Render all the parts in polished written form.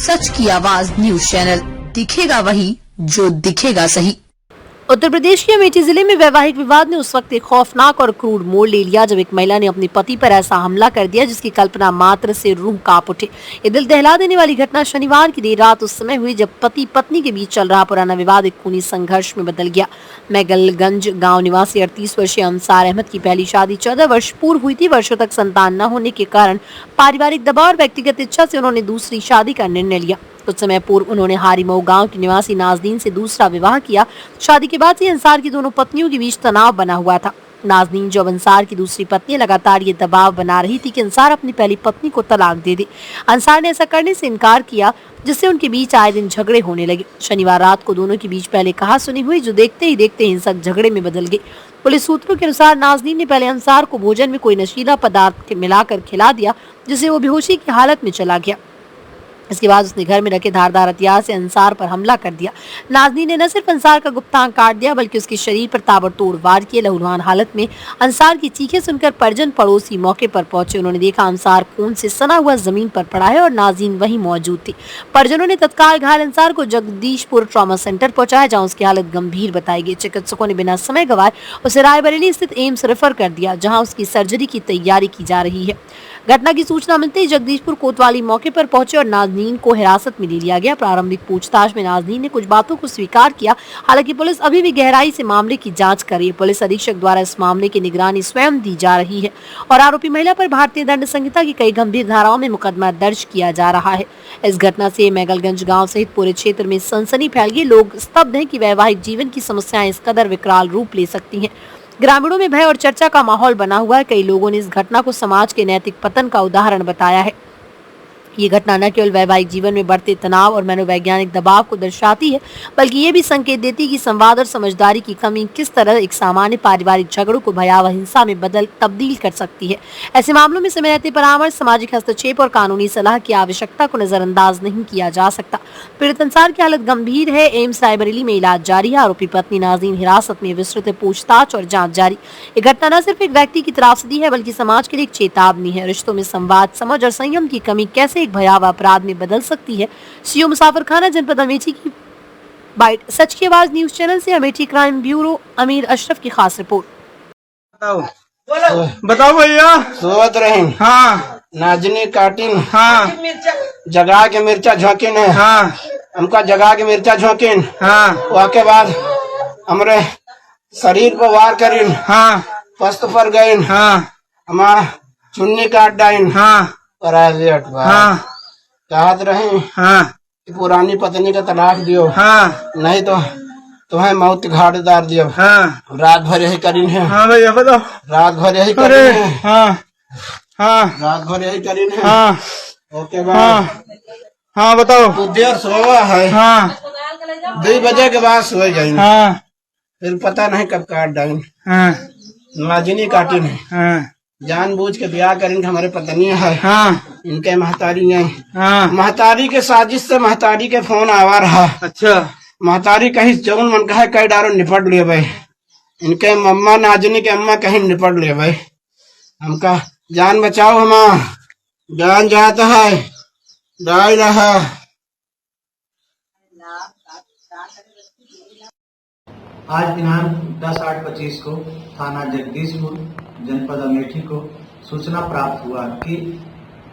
सच की आवाज news channel, दिखेगा वही जो दिखेगा सही। उत्तर प्रदेश के अमेठी जिले में वैवाहिक विवाद ने उस वक्त एक खौफनाक और क्रूर मोड़ ले लिया जब एक महिला ने अपने पति पर ऐसा हमला कर दिया जिसकी कल्पना मात्र से रूह कांप उठे। ये दिल दहला देने वाली घटना शनिवार की देर रात उस समय हुई जब पति पत्नी के बीच चल रहा पुराना विवाद एक खूनी संघर्ष में बदल गया। मैगलगंज गांव निवासी 38 वर्षीय अंसार अहमद की पहली शादी 14 वर्ष पूर्व हुई थी। वर्षों तक संतान न होने के कारण पारिवारिक दबाव और व्यक्तिगत इच्छा से उन्होंने दूसरी शादी का निर्णय लिया। कुछ समय पूर्व उन्होंने हारीमऊ गांव की निवासी नाजनीन से दूसरा विवाह किया। शादी के बाद से अंसार की दोनों पत्नियों के बीच तनाव बना हुआ था। नाजनीन जो अंसार की दूसरी पत्नी लगातार ये दबाव बना रही थी कि अंसार अपनी पहली पत्नी को तलाक दे दे। अंसार ने ऐसा करने से इनकार किया जिससे उनके बीच आए दिन झगड़े होने लगे। शनिवार रात को दोनों के बीच पहले कहासुनी हुई जो देखते ही देखते हिंसक झगड़े में बदल गई। पुलिस सूत्रों के अनुसार नाजनीन ने पहले अंसार को भोजन में कोई नशीला पदार्थ मिलाकर खिला दिया जिससे वो बेहोशी की हालत में चला गया। इसके बाद उसने घर में रखे धारदार हथियार से अंसार पर हमला कर दिया। नाजनीन ने न सिर्फ अंसार का गुप्तांग काट दिया बल्कि उसके शरीर पर ताबड़तोड़ वार किए। लहूलुहान हालत में अंसार की चीखें सुनकर परिजन पड़ोसी मौके पर पहुंचे। उन्होंने देखा अंसार खून से सना हुआ जमीन पर पड़ा है और नाजनीन वहीं मौजूद थी। परिजनों ने तत्काल घायल अंसार को जगदीशपुर ट्रॉमा सेंटर पहुंचाया जहाँ उसकी हालत गंभीर बताई गई। चिकित्सकों ने बिना समय गंवाए उसे रायबरेली स्थित एम्स रेफर कर दिया जहाँ उसकी सर्जरी की तैयारी की जा रही है। घटना की सूचना मिलते ही जगदीशपुर कोतवाली मौके पर पहुंचे और नाजनीन को हिरासत में ले लिया गया। प्रारंभिक पूछताछ में नाजनीन ने कुछ बातों को स्वीकार किया। हालांकि पुलिस अभी भी गहराई से मामले की जांच कर रही है। पुलिस अधीक्षक द्वारा इस मामले की निगरानी स्वयं दी जा रही है और आरोपी महिला पर भारतीय दंड संहिता की कई गंभीर धाराओं में मुकदमा दर्ज किया जा रहा है। इस घटना से मैगलगंज गाँव सहित पूरे क्षेत्र में सनसनी फैल गई। लोग स्तब्ध हैं कि वैवाहिक जीवन की समस्याएं इस कदर विकराल रूप ले सकती हैं। ग्रामीणों में भय और चर्चा का माहौल बना हुआ है। कई लोगों ने इस घटना को समाज के नैतिक पतन का उदाहरण बताया है। ये घटना न केवल वैवाहिक जीवन में बढ़ते तनाव और मनोवैज्ञानिक दबाव को दर्शाती है बल्कि ये भी संकेत देती है कि संवाद और समझदारी की कमी किस तरह एक सामान्य पारिवारिक झगड़ों को भयावह हिंसा में तब्दील कर सकती है। ऐसे मामलों में समय रहते परामर्श, सामाजिक हस्तक्षेप और कानूनी सलाह की आवश्यकता को नजरअंदाज नहीं किया जा सकता। पीड़ित अंसार की हालत गंभीर है। एम्स रायबरेली में इलाज जारी है। आरोपी पत्नी नाज़नीन हिरासत में। विस्तृत पूछताछ और जाँच जारी। ये घटना न सिर्फ एक व्यक्ति की त्रासदी है बल्कि समाज के लिए एक चेतावनी है। रिश्तों में संवाद, समझ और संयम की कमी कैसे भयावह अपराध में बदल सकती है। सीओ मुसाफिरखाना जनपद अमेठी की बाइट सच की आवाज न्यूज चैनल से अमेठी क्राइम ब्यूरो अमीर अशरफ की खास रिपोर्ट। बताओ भैया। सोवत रही। हाँ। नाजनी काटिन। हाँ। जगा के मिर्चा झोंकिन है। हाँ। हमका जगा के मिर्चा झोंकिन। हाँ। वाके बाद हमरे शरीर पर वार करीन। हाँ। पस्त पर गईन। हाँ। हमारा चुन्नी काट डाइन। हाँ। प्राइवेट हाँ। कहत रही। हाँ। कि पुरानी पत्नी का तलाक दियो। हाँ। नहीं तो तुम्हें मौत घाट उतार दियो। हाँ। रात भर यही करीन है। हाँ भैया बताओ। रात भर यही करीन है। हाँ। हाँ। रात भर यही करीन है। हाँ। ओके बाद। हाँ। हाँ बताओ। कुछ देर सोवा है। हाँ। 2 बजे के बाद सो गई। हाँ। फिर पता नहीं कब काट डाइन। हाँ। नाजनी काटी नहीं। हाँ। जानबूझ के ब्याह करेंगे। हमारे पत्नी है। हाँ। इनके महतारी है। हाँ। महतारी के साजिश से महतारी के फोन आवा रहा। अच्छा। महतारी कहीं जौन मन कहे कई डारो निपट लिए भाई। इनके मम्मा नाजनी के अम्मा कहीं निपट लिए भाई। हमका जान बचाओ। हम जान जाता है डाल रहा। आज दिनांक 10/8/25 को थाना जगदीशपुर जनपद अमेठी को सूचना प्राप्त हुआ कि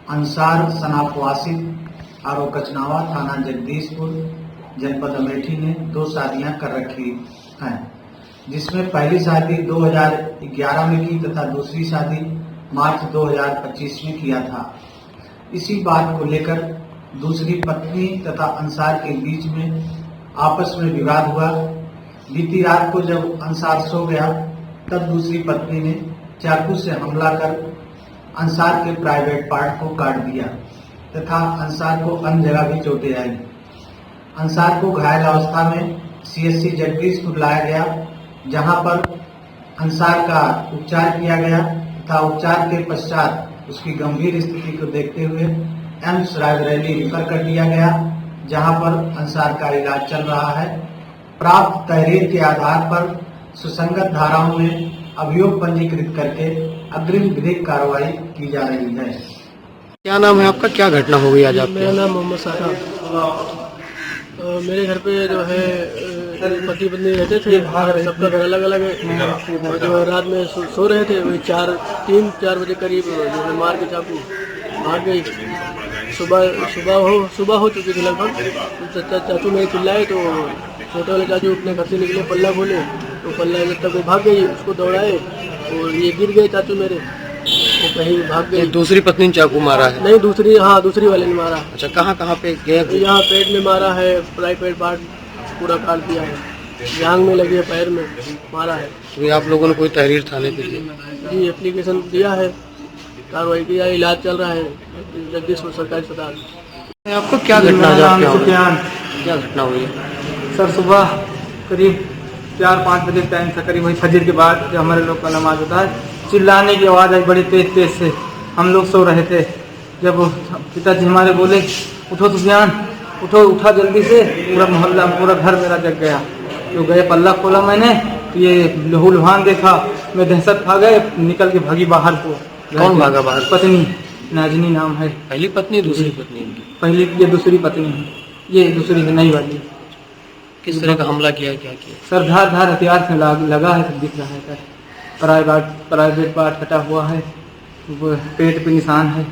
अंसार सनाफ वासिफ आरो कचनावा थाना जगदीशपुर जनपद अमेठी ने 2 शादियां कर रखी हैं, जिसमें पहली शादी 2011 में की तथा दूसरी शादी मार्च 2025 में किया था। इसी बात को लेकर दूसरी पत्नी तथा अंसार के बीच में आपस में विवाद हुआ। बीती रात को जब अंसार सो गया तब दूसरी पत्नी ने चाकू से हमला कर अंसार के प्राइवेट पार्ट को काट दिया तथा अंसार को अन्य जगह भी चोटें आई। अंसार को घायल अवस्था में सीएससी जगदीशपुर लाया गया, जहां पर अंसार का उपचार किया गया तथा उपचार के पश्चात उसकी गंभीर स्थिति को देखते हुए एम्स रायबरेली रेफर कर दिया गया, जहां पर अंसार का इलाज चल रहा है। प्राप्त तहरीर के आधार पर सुसंगत धाराओं में अभियोग पंजीकृत करके अग्रिम विधिक कार्रवाई की जा रही है। क्या नाम है आपका? क्या घटना हो गई आज आपके? मेरा नाम मोहम्मद सारा। मेरे घर पे जो है पति पत्नी रहते थे, सबका घर अलग अलग है। और जो है रात में सो रहे थे, वही 3-4 बजे करीब जो है मार के चाकू भाग गई। सुबह हो चुकी थी लगभग। चाचू मेरे चिल्लाए तो छोटे वाले चाचू अपने घर से निकले, पल्ला खोले तो पल्ला जब तक वो भाग गई, उसको दौड़ाए और ये गिर गए चाचू मेरे, वो कहीं भाग गई। दूसरी पत्नी ने चाकू मारा है? नहीं, दूसरी वाले ने मारा। अच्छा, कहाँ पे गए? यहाँ पेट में मारा है, प्राइवेट पार्ट पूरा काट दिया है, जांग में लगी है, पैर में मारा है। तो आप लोगों ने कोई तहरीर थाने पे दी? जी, एप्लीकेशन दिया है, कार्रवाई किया, इलाज चल रहा है जगदीशपुर सरकारी अस्पताल। आपको क्या घटना क्या घटना हुई? सर सुबह करीब 4-5 बजे टाइम था, करीब वही फजर के बाद जब हमारे लोग का नमाज होता है, चिल्लाने की आवाज़ आई बड़ी तेज से। हम लोग सो रहे थे, जब पिताजी हमारे बोले उठो सुफियान, उठा जल्दी से। पूरा मोहल्ला, पूरा घर मेरा जग गया। तो गए, पल्ला खोला मैंने, तो ये लहू लुहान देखा, मैं दहशत खा गए, निकल के भागी बाहर को। कौन भागा बाहर? पत्नी, नाजनी नाम है। पहली पत्नी, दूसरी पत्नी? पहली, ये दूसरी पत्नी है, ये दूसरी है, नई वाली। किस तरह का हमला किया, क्या किया? सर धार हथियार से लगा है, सब दिख रहा है सर। प्राइवेट पार्ट कटा हुआ है, पेट पे निशान है।